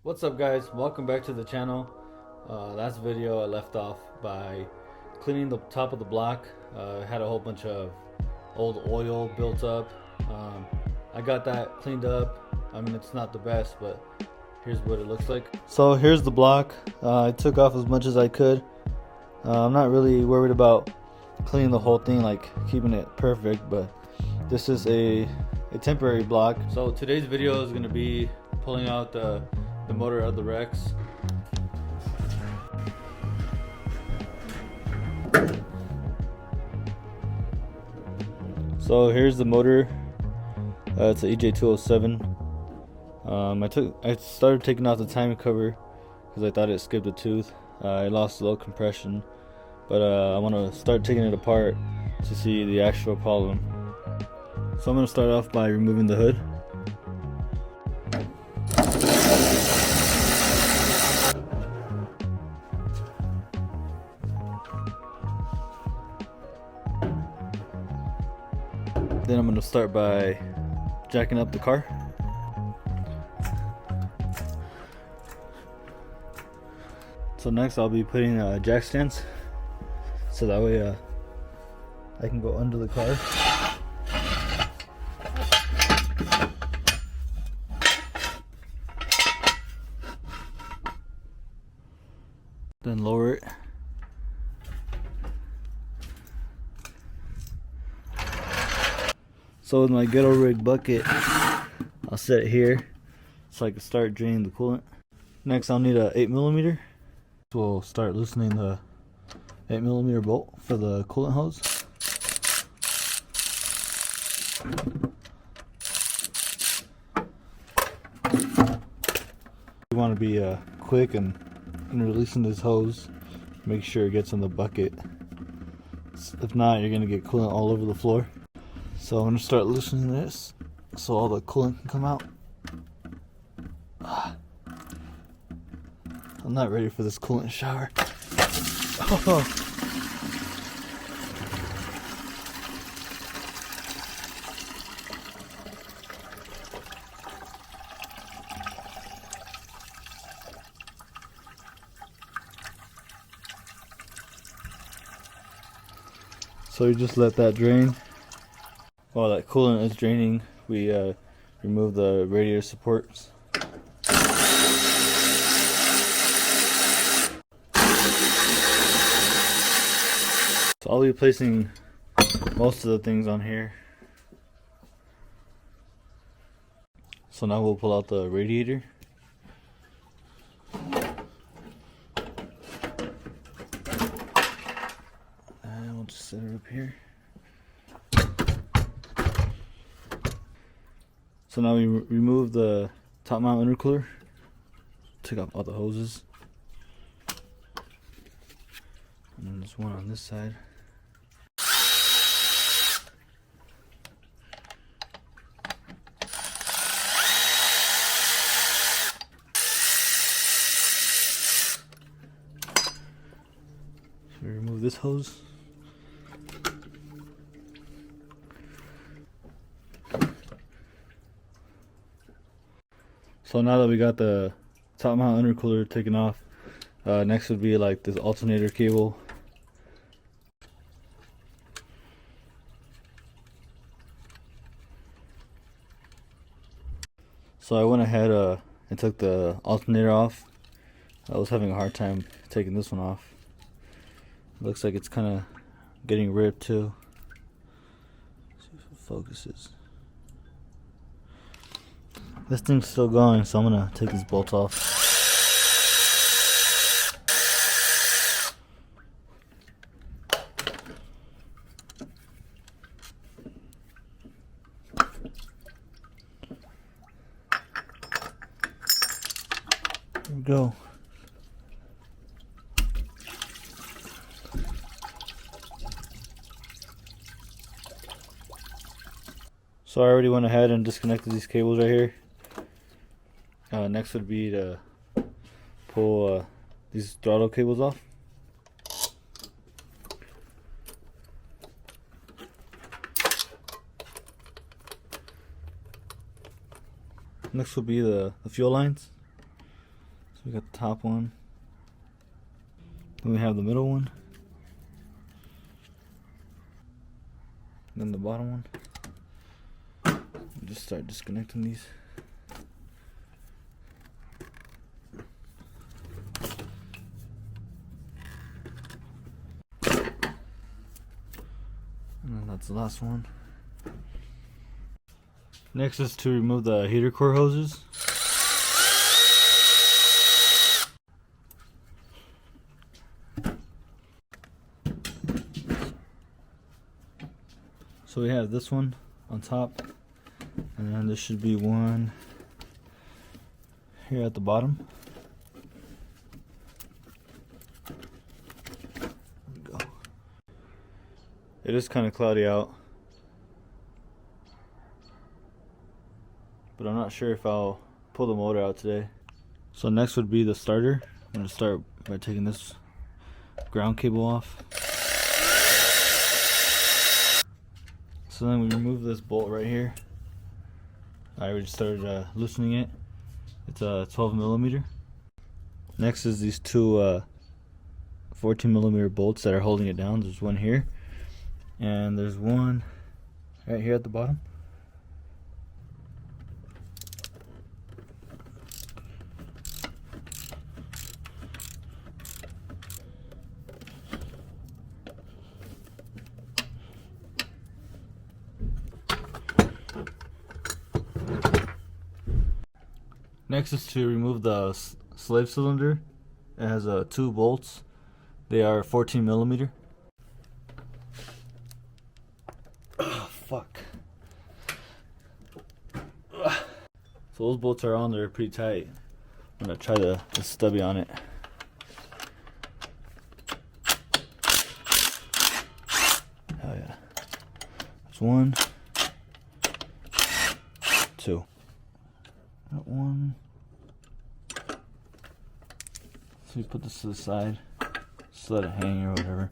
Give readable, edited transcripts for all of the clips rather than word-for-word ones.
What's up guys, welcome back to the channel. Last video I left off by cleaning the top of the block. Had a whole bunch of old oil built up. I got that cleaned up. I mean, it's not the best, but here's what it looks like. So here's the block. I took off as much as I could. I'm not really worried about cleaning the whole thing, like keeping it perfect, but this is a temporary block. So today's video is going to be pulling out the motor of the Rex. So here's the motor. It's an Ej207. I started taking off the timing cover because I thought it skipped a tooth. I lost a little compression, but I want to start taking it apart to see the actual problem. So I'm going to start off by removing the hood. Then I'm going to start by jacking up the car. So next I'll be putting jack stands, so that way I can go under the car. Then lower it. So with my ghetto rig bucket, I'll set it here so I can start draining the coolant. Next I'll need a 8mm. We'll start loosening the 8mm bolt for the coolant hose. You want to be quick and releasing this hose. Make sure it gets in the bucket. If not, you're going to get coolant all over the floor. So I'm going to start loosening this so all the coolant can come out. I'm not ready for this coolant shower. Oh. So you just let that drain. While that coolant is draining, we remove the radiator supports. So I'll be placing most of the things on here. So now we'll pull out the radiator. And we'll just set it up here. So now we remove the top mount intercooler. Take off all the hoses. And then there's one on this side. So we remove this hose. So now that we got the top mount intercooler taken off, next would be like this alternator cable. So I went ahead and took the alternator off. I was having a hard time taking this one off. Looks like it's kind of getting ripped too. Let's see if it focuses. This thing's still going, so I'm gonna take these bolts off. There we go. So I already went ahead and disconnected these cables right here. Next would be to pull these throttle cables off. Next will be the fuel lines. we got the top one. Then we have the middle one. Then the bottom one. Just start disconnecting these. And then that's the last one. Next is to remove the heater core hoses. So we have this one on top, and then there should be one here at the bottom. There we go. It is kind of cloudy out, but I'm not sure if I'll pull the motor out today. So next would be the starter. I'm going to start by taking this ground cable off. So then we remove this bolt right here. I already started loosening it. It's a 12 millimeter. Next is these two 14 millimeter bolts that are holding it down. There's one here, and there's one right here at the bottom. Next is to remove the slave cylinder. It has two bolts. They are 14 millimeter. Oh, fuck. So those bolts are on there pretty tight. I'm gonna try the stubby on it. Oh yeah. There's one, two. That one. So you put this to the side, just let it hang or whatever,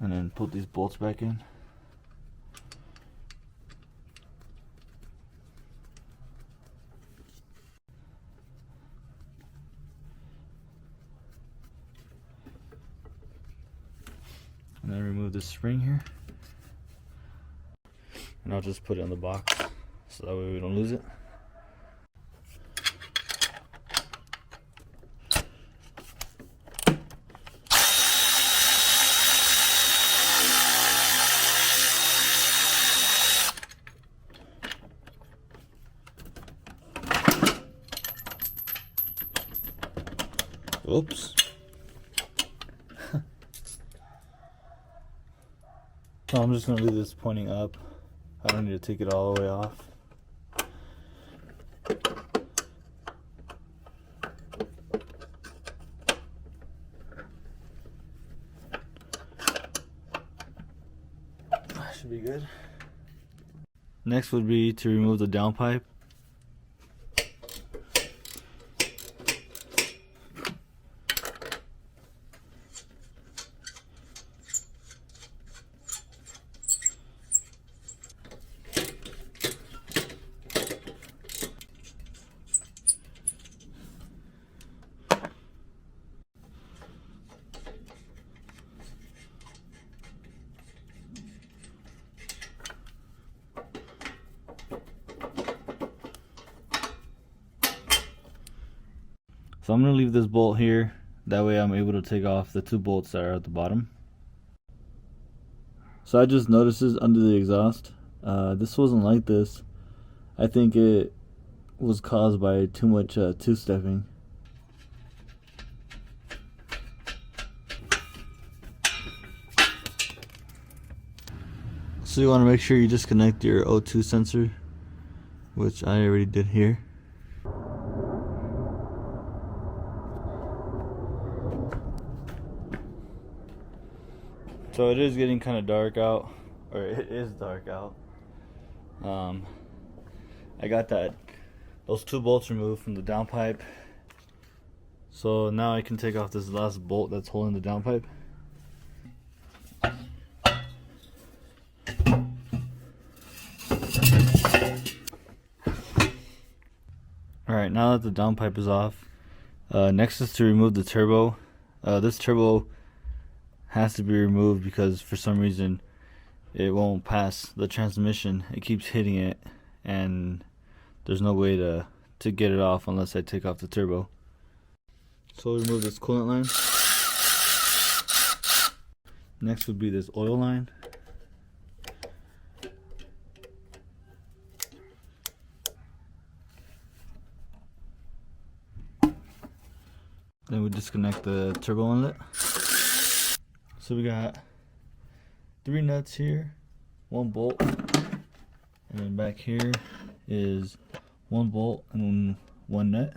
and then put these bolts back in. And then remove this spring here, and I'll just put it in the box so that way we don't lose it. Oops. So I'm just going to leave this pointing up. I don't need to take it all the way off. That should be good. Next would be to remove the downpipe. So I'm going to leave this bolt here, that way I'm able to take off the two bolts that are at the bottom. So I just noticed this under the exhaust. This wasn't like this. I think it was caused by too much two-stepping. So you want to make sure you disconnect your O2 sensor, which I already did here. So it is getting kind of dark out, or it is dark out. I got those two bolts removed from the downpipe. So now I can take off this last bolt that's holding the downpipe. Alright, now that the downpipe is off, Next is to remove the turbo. This turbo has to be removed because for some reason it won't pass the transmission. It keeps hitting it, and there's no way to get it off unless I take off the turbo. So we'll remove this coolant line. Next would be this oil line. Then we disconnect the turbo inlet. So we got 3 nuts here, 1 bolt, and then back here is 1 bolt and 1 nut.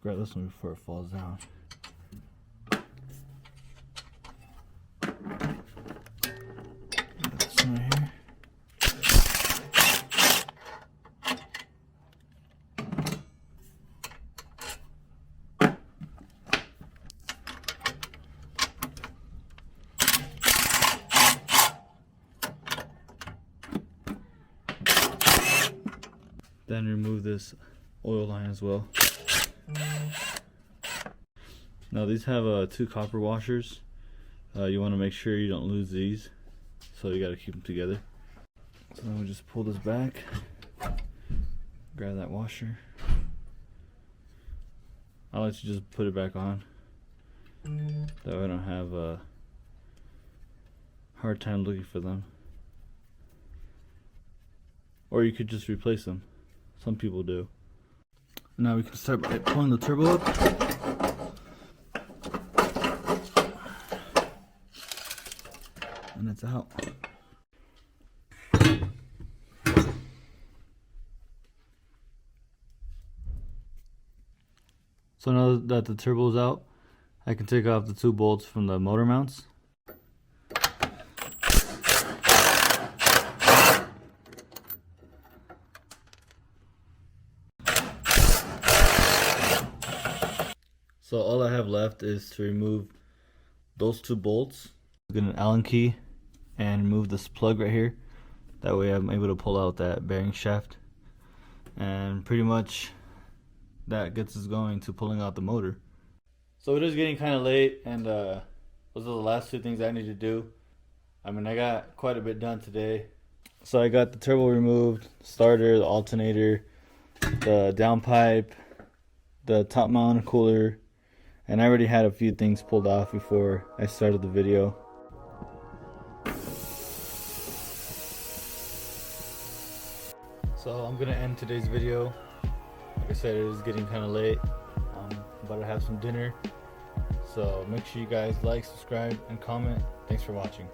Grab this one before it falls down. This one right here. Then remove this oil line as well. Now these have 2 copper washers. You want to make sure you don't lose these, so you got to keep them together. So then we just pull this back, grab that washer. I like to just put it back on. That way I don't have a hard time looking for them. Or you could just replace them. Some people do. Now we can start by pulling the turbo up. And it's out. So now that the turbo is out, I can take off the 2 bolts from the motor mounts. So all I have left is to remove those 2 bolts. Get an Allen key and remove this plug right here. That way I'm able to pull out that bearing shaft. And pretty much that gets us going to pulling out the motor. So it is getting kind of late, and those are the last 2 things I need to do. I mean, I got quite a bit done today. So I got the turbo removed, starter, the alternator, the downpipe, the top mount cooler, and I already had a few things pulled off before I started the video. So I'm gonna end today's video. Like I said, it is getting kind of late. I'm about to have some dinner. So make sure you guys like, subscribe, and comment. Thanks for watching.